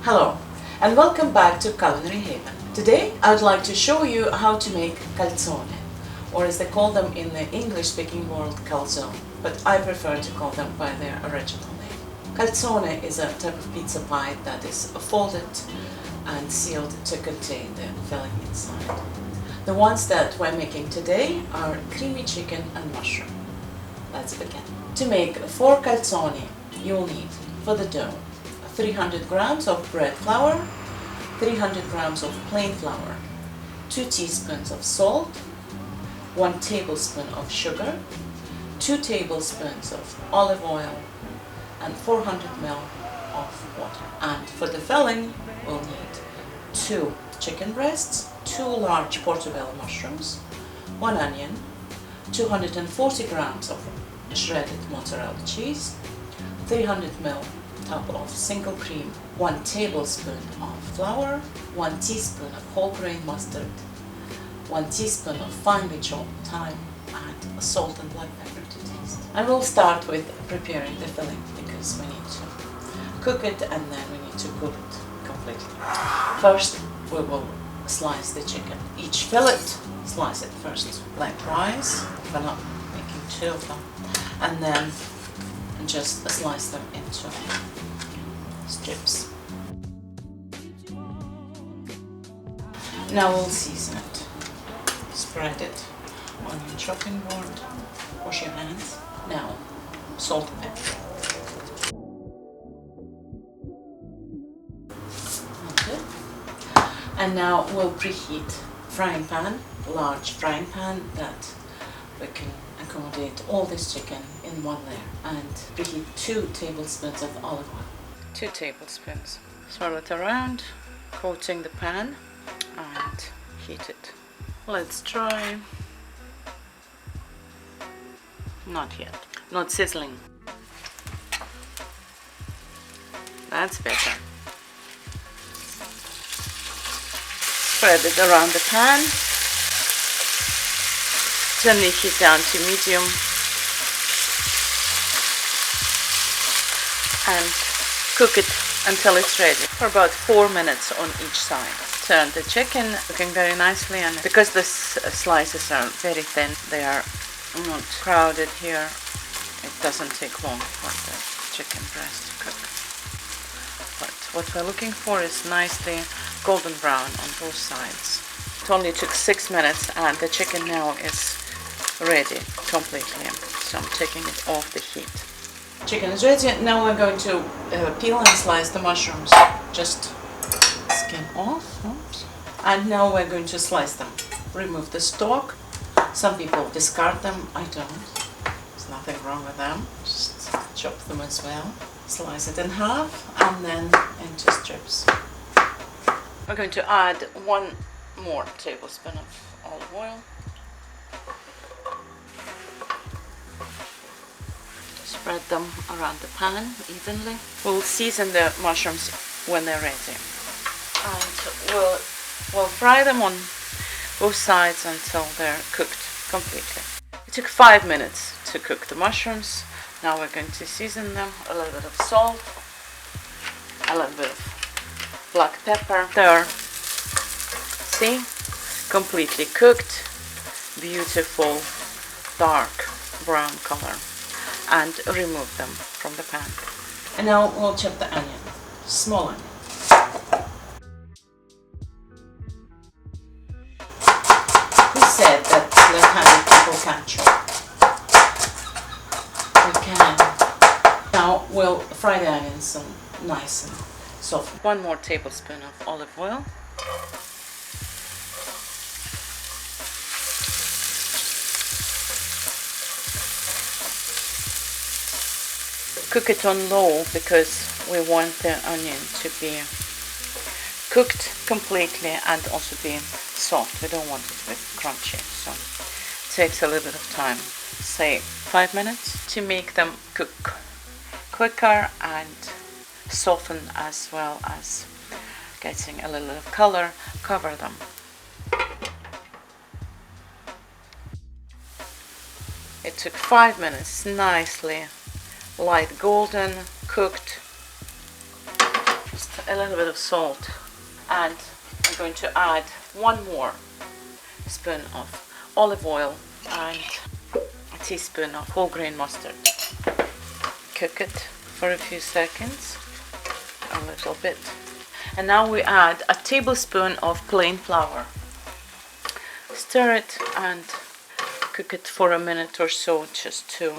Hello and welcome back to Culinary Haven. Today I would like to show you how to make calzone, or as they call them in the English-speaking world, calzone, but I prefer to call them by their original name. Calzone is a type of pizza pie that is folded and sealed to contain the filling inside. The ones that we're making today are creamy chicken and mushroom. Let's begin. To make 4 calzone, you'll need for the dough 300 grams of bread flour, 300 grams of plain flour, 2 teaspoons of salt, 1 tablespoon of sugar, 2 tablespoons of olive oil, and 400 ml of water. And for the filling, we'll need 2 chicken breasts, 2 large portobello mushrooms, 1 onion, 240 grams of shredded mozzarella cheese, 300 ml tub of single cream, 1 tablespoon of flour, 1 teaspoon of whole grain mustard, 1 teaspoon of finely chopped thyme, and salt and black pepper to taste. And we'll start with preparing the filling because we need to cook it and then we need to cool it completely. First we will slice the chicken. Each fillet, slice it first lengthwise, we're not making 2 of them, and then just slice them into strips. Now we'll season it. Spread it on your chopping board. Wash your hands. Now salt and pepper. Okay. And now we'll preheat frying pan, large frying pan that we can accommodate all this chicken in one layer, and preheat 2 tablespoons of olive oil. 2 tablespoons. Swirl it around, coating the pan, and heat it. Let's try. Not yet. Not sizzling. That's better. Spread it around the pan. Turn the heat down to medium and cook it until it's ready for about 4 minutes on each side. Turn the chicken, cooking very nicely, and because the slices are very thin, they are not crowded here, it doesn't take long for the chicken breast to cook. But what we're looking for is nicely golden brown on both sides. It only took 6 minutes and the chicken now is ready completely, so I'm taking it off the heat. Chicken is ready. Now we're going to peel and slice the mushrooms. Just skin off. Oops. And now we're going to slice them. Remove the stalk. Some people discard them. I don't. There's nothing wrong with them. Just chop them as well. Slice it in half and then into strips. We're going to add 1 more tablespoon of olive oil. Spread them around the pan evenly. We'll season the mushrooms when they're ready. And we'll fry them on both sides until they're cooked completely. It took 5 minutes to cook the mushrooms. Now we're going to season them. A little bit of salt, a little bit of black pepper. There. See? Completely cooked. Beautiful dark brown color. And remove them from the pan. And now we'll chop the onion, small onion. Who said that left-handed people can't chop? We can. Now we'll fry the onions nice and soft. 1 more tablespoon of olive oil. Cook it on low because we want the onion to be cooked completely and also be soft. We don't want it to be crunchy, so it takes a little bit of time, say 5 minutes, to make them cook quicker and soften as well as getting a little bit of color. Cover them. It took 5 minutes, nicely light golden, cooked. Just a little bit of salt, and I'm going to add 1 more spoon of olive oil and a teaspoon of whole grain mustard. Cook it for a few seconds, a little bit. And now we add a tablespoon of plain flour. Stir it and cook it for a minute or so, just to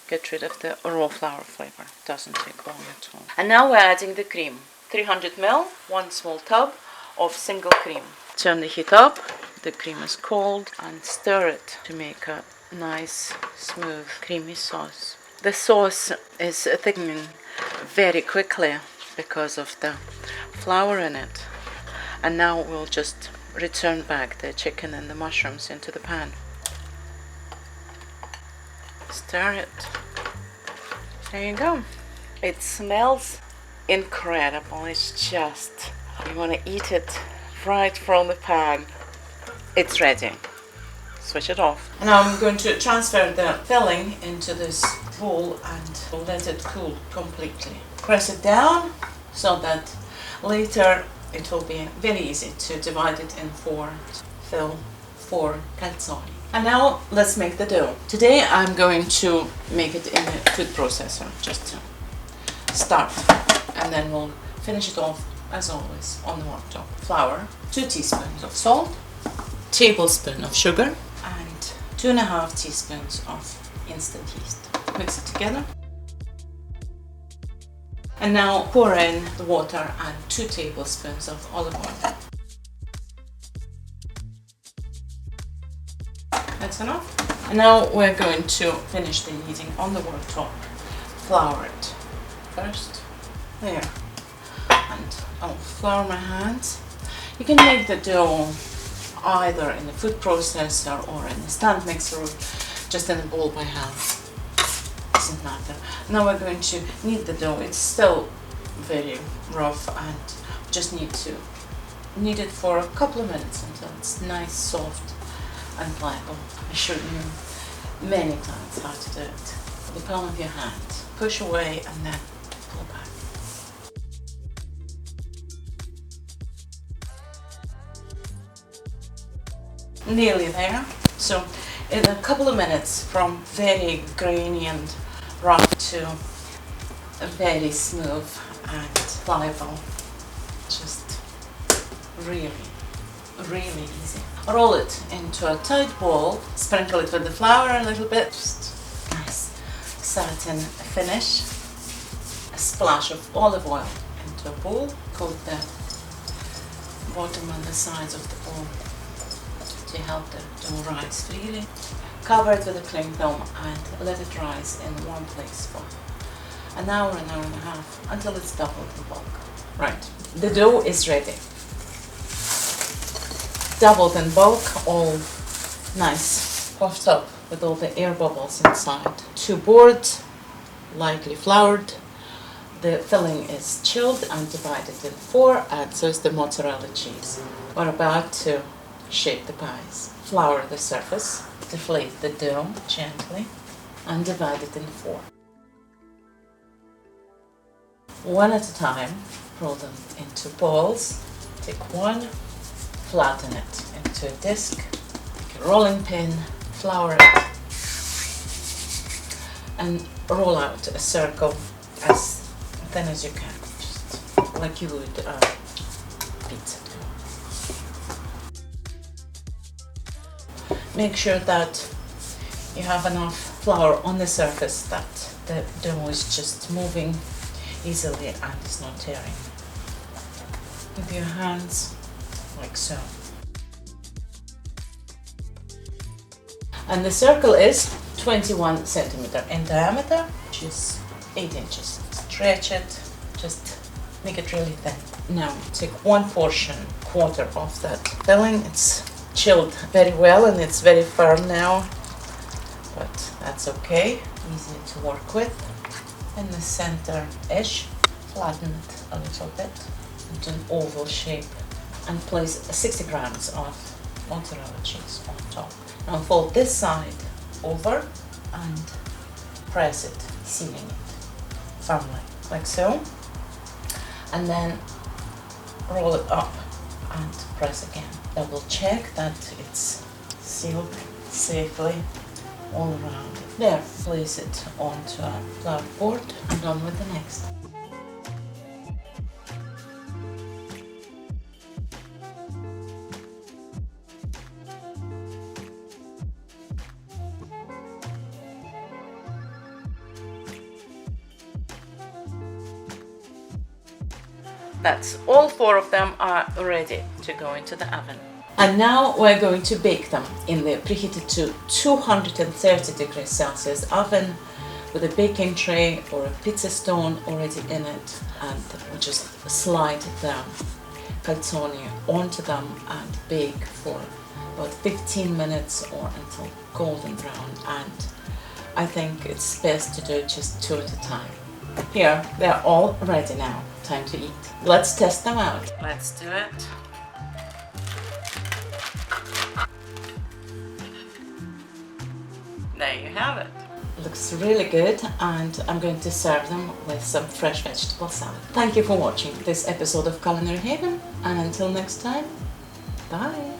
get rid of the raw flour flavor. Doesn't take long at all. And now we're adding the cream. 300 ml, 1 small tub of single cream. Turn the heat up, the cream is cold, and stir it to make a nice, smooth, creamy sauce. The sauce is thickening very quickly because of the flour in it. And now we'll just return back the chicken and the mushrooms into the pan. Stir it. There you go. It smells incredible. It's just, you want to eat it right from the pan. It's ready. Switch it off. And now I'm going to transfer the filling into this bowl and let it cool completely. Press it down so that later it will be very easy to divide it in 4, fill 4 calzone. And now let's make the dough. Today I'm going to make it in a food processor, just to start, and then we'll finish it off as always on the worktop. Flour, 2 teaspoons of salt, tablespoon of sugar, and 2.5 teaspoons of instant yeast. Mix it together. And now pour in the water and 2 tablespoons of olive oil. That's enough. And now we're going to finish the kneading on the worktop. Flour it first. There. And I'll flour my hands. You can make the dough either in the food processor or in the stand mixer, or just in a bowl by hand. Doesn't matter. Now we're going to knead the dough. It's still very rough, and just need to knead it for a couple of minutes until it's nice, soft and pliable. I showed you many times how to do it. With the palm of your hand. Push away and then pull back. Nearly there. So in a couple of minutes, from very grainy and rough to very smooth and pliable. Just really easy. Roll it into a tight ball, sprinkle it with the flour a little bit, just nice satin finish. A splash of olive oil into a bowl, coat the bottom and the sides of the bowl to help the dough rise freely. Cover it with a cling film and let it rise in one place for an hour and a half until it's doubled in bulk. Right, the dough is ready. Doubled in bulk, all nice, puffed up with all the air bubbles inside. 2 boards, lightly floured. The filling is chilled and divided in 4, and so is the mozzarella cheese. We're about to shape the pies. Flour the surface, deflate the dough gently, and divide it in 4. One at a time, roll them into balls. Take one, flatten it into a disc, take a rolling pin, flour it, and roll out a circle as thin as you can, just like you would pizza dough. Make sure that you have enough flour on the surface that the dough is just moving easily and is not tearing. With your hands, like so. And the circle is 21 centimeter in diameter, which is 8 inches. Stretch it, just make it really thin. Now take 1 portion, quarter of that filling. It's chilled very well and it's very firm now, but that's okay, easy to work with. In the center-ish, flatten it a little bit into an oval shape and place 60 grams of mozzarella cheese on top. Now fold this side over and press it, sealing it firmly, like so. And then roll it up and press again. Double check that it's sealed safely all around. There, place it onto a flat board and on with the next. That's all 4 of them are ready to go into the oven. And now we're going to bake them in the preheated to 230 degrees Celsius oven with a baking tray or a pizza stone already in it, and we'll just slide the calzone onto them and bake for about 15 minutes or until golden brown, and I think it's best to do just 2 at a time. Here, they're all ready now. Time to eat. Let's test them out. Let's do it. There you have it. Looks really good, and I'm going to serve them with some fresh vegetable salad. Thank you for watching this episode of Culinary Haven, and until next time, bye!